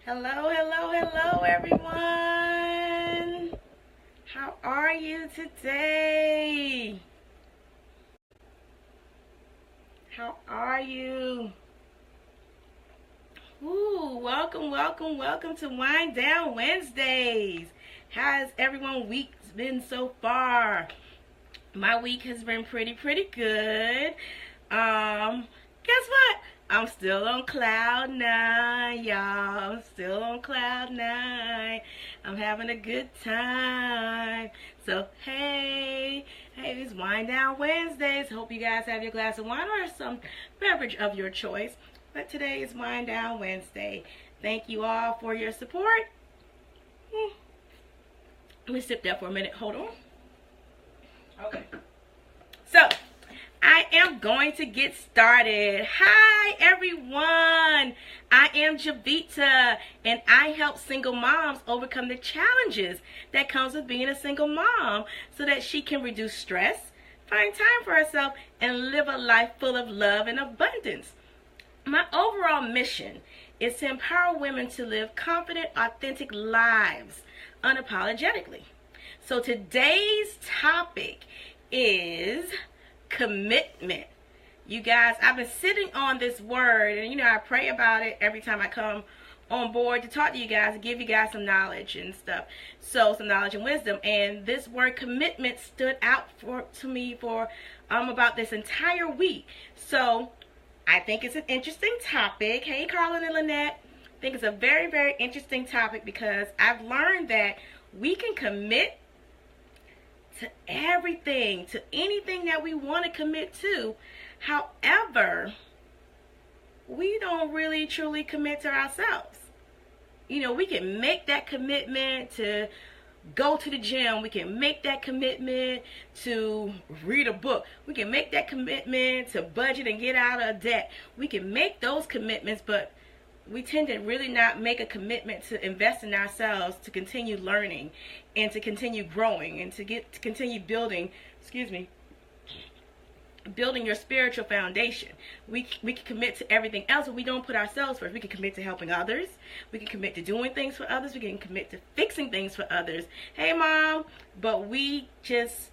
Hello, hello, hello, everyone. How are you today? How are you? Ooh, welcome, welcome, welcome to Wind Down Wednesdays. How has everyone's week been so far? My week has been pretty good. Guess what? I'm still on cloud nine, y'all. I'm still on cloud nine. I'm having a good time. So, hey, it's Wind Down Wednesdays. Hope you guys have your glass of wine or some beverage of your choice. But today is Wind Down Wednesday. Thank you all for your support. Let me sip that for a minute. Hold on. Okay. So, I am going to get started. Hi, everyone. I am Javita, and I help single moms overcome the challenges that comes with being a single mom so that she can reduce stress, find time for herself, and live a life full of love and abundance. My overall mission is to empower women to live confident, authentic lives unapologetically. So today's topic is commitment. You guys, I've been sitting on this word, and I pray about it every time I come on board to talk to you guys, give you guys some knowledge and stuff. So some knowledge and wisdom. And this word commitment stood out to me for about this entire week. So I think it's an interesting topic. Hey, Carlin and Lynette. I think it's a very interesting topic because I've learned that we can commit to everything, to anything that we want to commit to. However, we don't really truly commit to ourselves. We can make that commitment to go to the gym. We can make that commitment to read a book. We can make that commitment to budget and get out of debt. We can make those commitments, but we tend to really not make a commitment to invest in ourselves, to continue learning and to continue growing and to continue building, building your spiritual foundation. We can commit to everything else, but we don't put ourselves first. We can commit to helping others. We can commit to doing things for others. We can commit to fixing things for others. Hey, Mom. But we just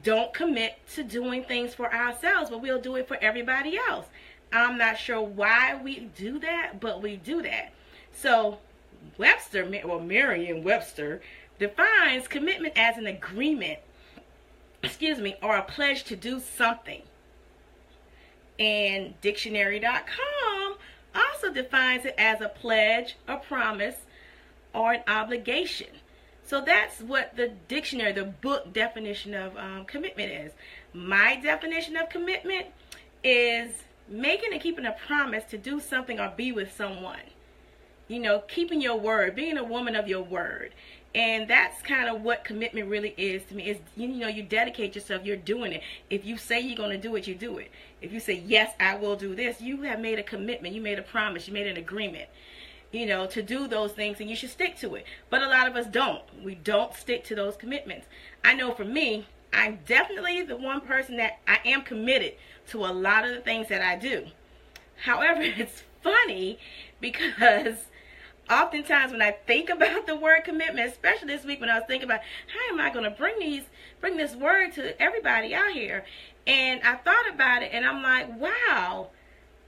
don't commit to doing things for ourselves, but we'll do it for everybody else. I'm not sure why we do that, but we do that. So Merriam-Webster defines commitment as an agreement, or a pledge to do something. And dictionary.com also defines it as a pledge, a promise, or an obligation. So that's what the dictionary, the book definition of commitment is. My definition of commitment is making and keeping a promise to do something or be with someone. Keeping your word, being a woman of your word. And that's kind of what commitment really is to me. Is you dedicate yourself, you're doing it. If you say you're going to do it, you do it. If you say, yes, I will do this, you have made a commitment, you made a promise, you made an agreement, to do those things, and you should stick to it. But a lot of us don't. We don't stick to those commitments. I know for me, I'm definitely the one person that I am committed to a lot of the things that I do. However, it's funny because oftentimes when I think about the word commitment, especially this week when I was thinking about how am I going to bring this word to everybody out here, and I thought about it and I'm like, wow,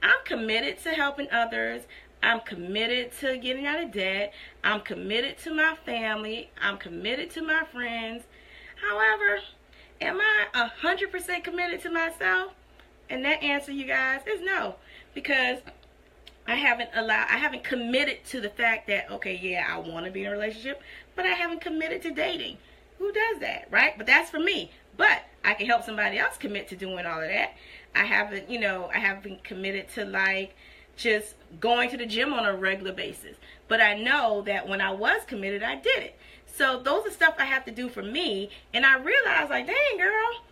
I'm committed to helping others. I'm committed to getting out of debt. I'm committed to my family. I'm committed to my friends. However, am I 100% committed to myself? And that answer, you guys, is no, because I haven't committed to the fact that, okay, yeah, I want to be in a relationship, but I haven't committed to dating. Who does that, right? But that's for me. But I can help somebody else commit to doing all of that. I haven't committed to just going to the gym on a regular basis. But I know that when I was committed, I did it. So those are stuff I have to do for me. And I realized, dang, girl,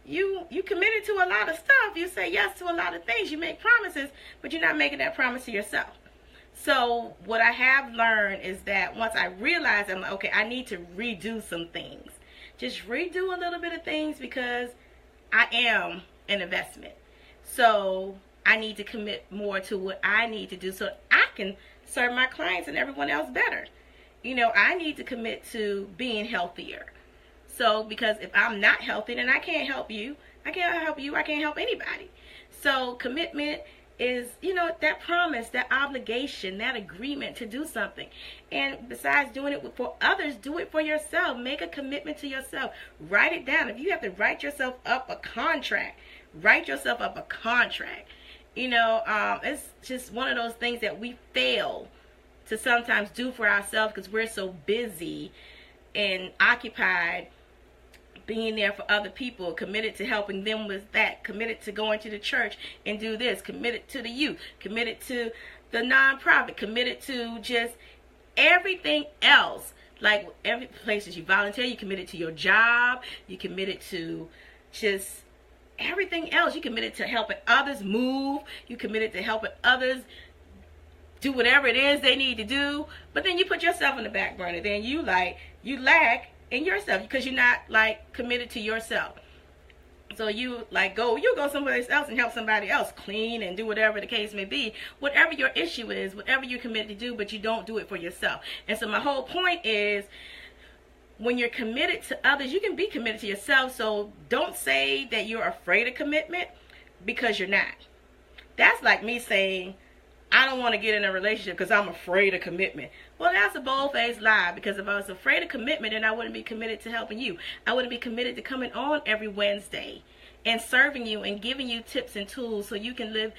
you committed to a lot of stuff. You say yes to a lot of things. You make promises, but you're not making that promise to yourself. So what I have learned is that once I realize, I'm like, okay, I need to redo some things. Just redo a little bit of things because I am an investment. So I need to commit more to what I need to do so I can serve my clients and everyone else better. You know, I need to commit to being healthier. So, because if I'm not healthy, then I can't help you. I can't help you. I can't help anybody. So, commitment is, you know, that promise, that obligation, that agreement to do something. And besides doing it for others, do it for yourself. Make a commitment to yourself. Write it down. If you have to write yourself up a contract, write yourself up a contract. You know, it's just one of those things that we fail to sometimes do for ourselves because we're so busy and occupied being there for other people, committed to helping them with that, committed to going to the church and do this, committed to the youth, committed to the nonprofit, committed to just everything else. Like every place that you volunteer, you committed to your job, you committed to just everything else. You committed to helping others move, you committed to helping others do whatever it is they need to do, but then you put yourself in the back burner. Then you lack in yourself because you're not like committed to yourself. So you go someplace else and help somebody else clean and do whatever the case may be, whatever your issue is, whatever you're committed to do, but you don't do it for yourself. And so my whole point is, when you're committed to others, you can be committed to yourself. So don't say that you're afraid of commitment, because you're not. That's like me saying, I don't want to get in a relationship because I'm afraid of commitment. Well, that's a bold-faced lie, because if I was afraid of commitment, then I wouldn't be committed to helping you. I wouldn't be committed to coming on every Wednesday and serving you and giving you tips and tools so you can live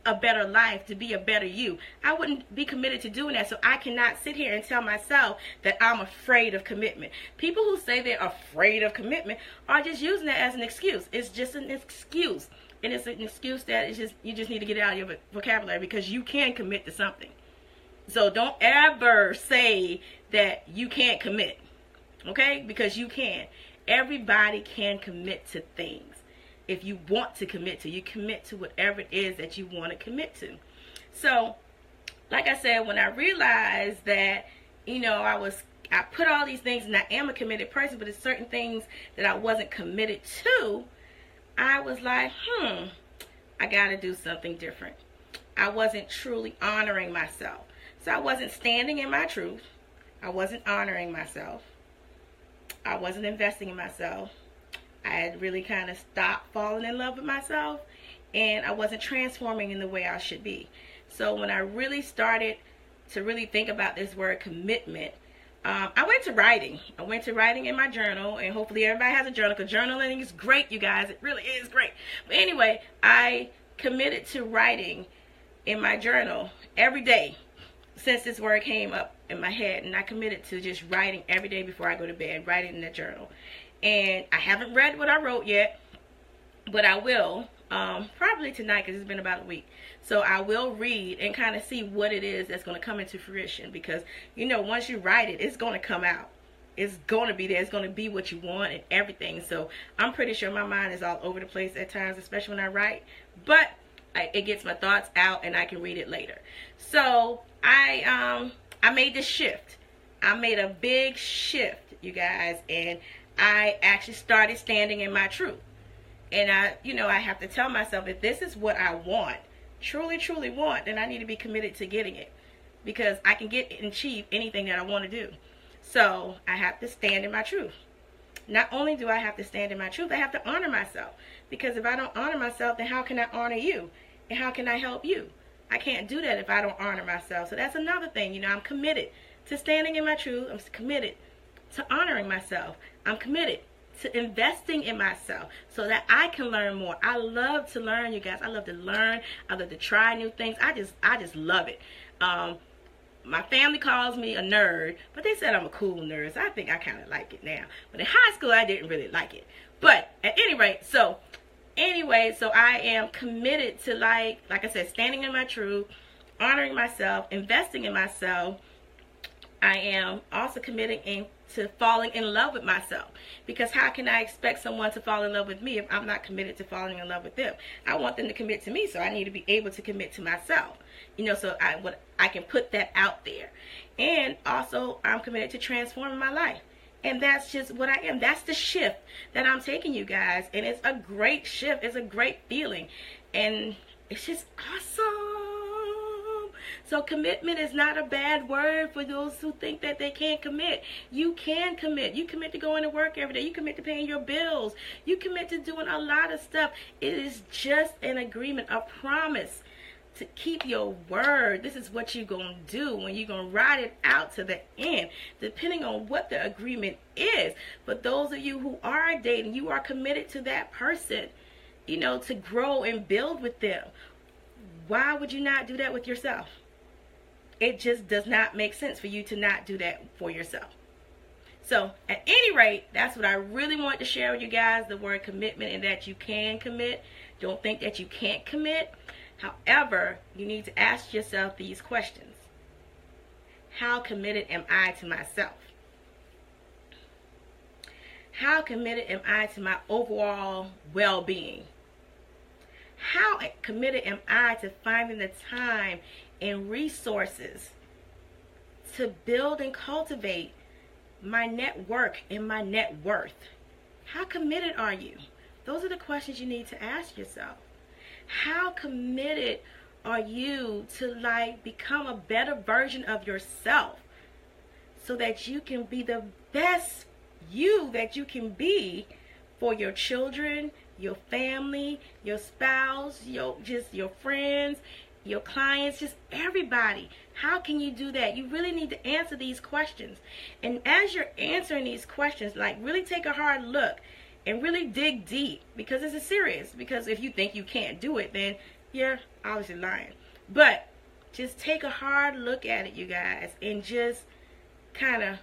a better life, to be a better you. I wouldn't be committed to doing that. So I cannot sit here and tell myself that I'm afraid of commitment. People who say they're afraid of commitment are just using that as an excuse. It's just an excuse. And it's an excuse that it's just, you just need to get it out of your vocabulary, because you can commit to something. So don't ever say that you can't commit, okay? Because you can. Everybody can commit to things. If you want to commit to, you commit to whatever it is that you want to commit to. So, like I said, when I realized that, you know, I put all these things, and I am a committed person, but it's certain things that I wasn't committed to, I was like, I got to do something different. I wasn't truly honoring myself. So I wasn't standing in my truth. I wasn't honoring myself. I wasn't investing in myself. I had really kind of stopped falling in love with myself, and I wasn't transforming in the way I should be. So when I really started to really think about this word commitment, I went to writing. I went to writing in my journal, and hopefully everybody has a journal, because journaling is great, you guys. It really is great. But anyway, I committed to writing in my journal every day since this word came up in my head, and I committed to just writing every day before I go to bed, writing in the journal. And I haven't read what I wrote yet, but I will, probably tonight, because it's been about a week. So I will read and kind of see what it is that's going to come into fruition, because, you know, once you write it, it's going to come out. It's going to be there. It's going to be what you want and everything. So I'm pretty sure my mind is all over the place at times, especially when I write. But it gets my thoughts out, and I can read it later. So I made this shift. I made a big shift, you guys, and I actually started standing in my truth. And I have to tell myself, if this is what I want, truly, truly want, then I need to be committed to getting it, because I can get and achieve anything that I want to do. So I have to stand in my truth. Not only do I have to stand in my truth, I have to honor myself, because if I don't honor myself, then how can I honor you? And how can I help you? I can't do that if I don't honor myself. So that's another thing. You know, I'm committed to standing in my truth. I'm committed to honoring myself. I'm committed to investing in myself so that I can learn more. I love to learn, you guys. I love to learn. I love to try new things. I just love it. My family calls me a nerd, but they said I'm a cool nerd, so I think I kind of like it now. But in high school, I didn't really like it. But at any rate, so I am committed to, like I said, standing in my truth, honoring myself, investing in myself. I am also committing to falling in love with myself, because how can I expect someone to fall in love with me if I'm not committed to falling in love with them? I want them to commit to me, so I need to be able to commit to myself. You know, so I can put that out there. And also, I'm committed to transforming my life. And that's just what I am. That's the shift that I'm taking, you guys. And it's a great shift. It's a great feeling. And it's just awesome. So commitment is not a bad word for those who think that they can't commit. You can commit. You commit to going to work every day. You commit to paying your bills. You commit to doing a lot of stuff. It is just an agreement, a promise to keep your word. This is what you're going to do when you're going to ride it out to the end, depending on what the agreement is. But those of you who are dating, you are committed to that person, you know, to grow and build with them. Why would you not do that with yourself? It just does not make sense for you to not do that for yourself. So at any rate, that's what I really want to share with you guys, the word commitment, and that you can commit. Don't think that you can't commit. However, you need to ask yourself these questions. How committed am I to myself? How committed am I to my overall well-being? How committed am I to finding the time and resources to build and cultivate my network and my net worth? How committed are you? Those are the questions you need to ask yourself. How committed are you to become a better version of yourself so that you can be the best you that you can be for your children, your family, your spouse, your friends, your clients, just everybody? How can you do that? You really need to answer these questions. And as you're answering these questions, really take a hard look and really dig deep, because this is serious. Because if you think you can't do it, then you're obviously lying. But just take a hard look at it, you guys, and just kind of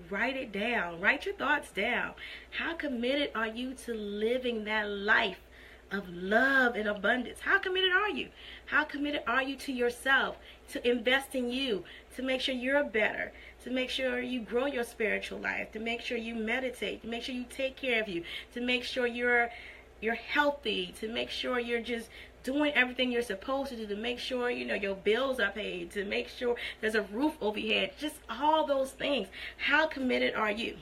write it down. Write your thoughts down. How committed are you to living that life of love and abundance? How committed are you? How committed are you to yourself, to invest in you, to make sure you're better, to make sure you grow your spiritual life, to make sure you meditate, to make sure you take care of you, to make sure you're healthy, to make sure you're just doing everything you're supposed to do, to make sure, you know, your bills are paid, to make sure there's a roof over your head, just all those things. How committed are you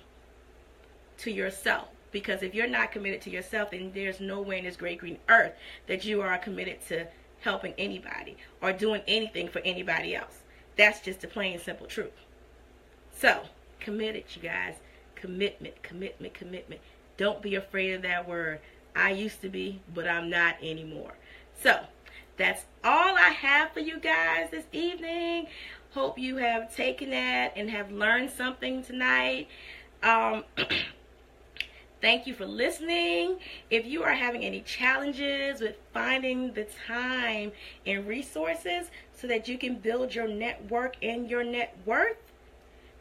to yourself? Because if you're not committed to yourself, then there's no way in this great green earth that you are committed to helping anybody or doing anything for anybody else. That's just the plain simple truth. So, committed, you guys. Commitment, commitment, commitment. Don't be afraid of that word. I used to be, but I'm not anymore. So, that's all I have for you guys this evening. Hope you have taken that and have learned something tonight. Thank you for listening. If you are having any challenges with finding the time and resources so that you can build your network and your net worth,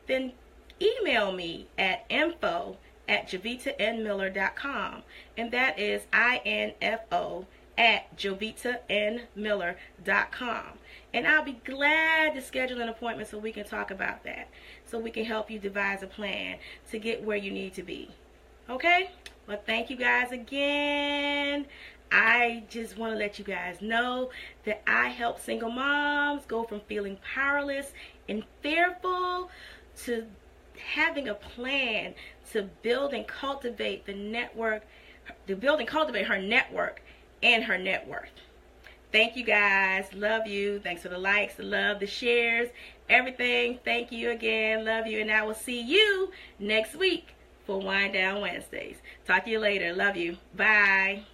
then email me at info@jovitanmiller.com, and that is info@jovitanmiller.com. And I'll be glad to schedule an appointment so we can talk about that, so we can help you devise a plan to get where you need to be. Okay? Well, thank you guys again. I just want to let you guys know that I help single moms go from feeling powerless and fearful to having a plan to build and cultivate the network, to build and cultivate her network and her net worth. Thank you guys. Love you. Thanks for the likes, the love, the shares, everything. Thank you again. Love you. And I will see you next week for Wind Down Wednesdays. Talk to you later. Love you. Bye.